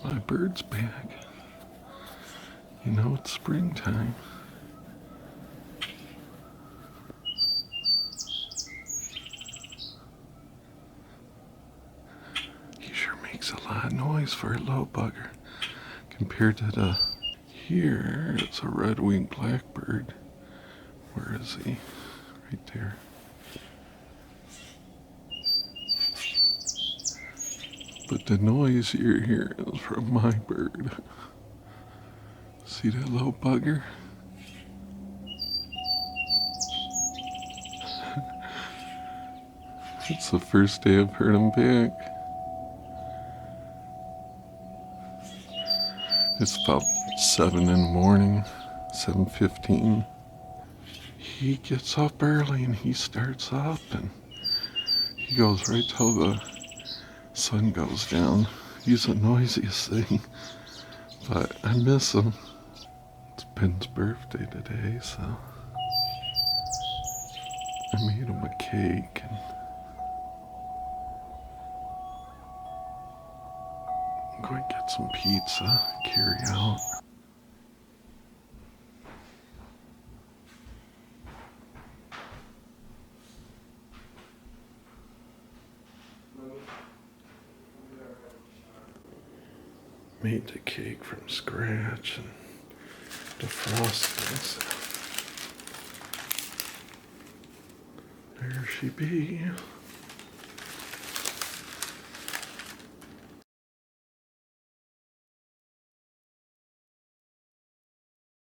My bird's back. You know it's springtime. He sure makes a lot of noise for a low bugger compared to the... Here, it's a red-winged blackbird. Where is he? Right there. But the noise you're hearing is from my bird. See that little bugger? It's the first day I've heard him back. It's about 7 in the morning, 7:15. He gets up early and he starts up and he goes right till the sun goes down. He's the noisiest thing, but I miss him. It's Ben's birthday today, so I made him a cake and I'm going to get some pizza, carry out. Made the cake from scratch and the frostings. There she be.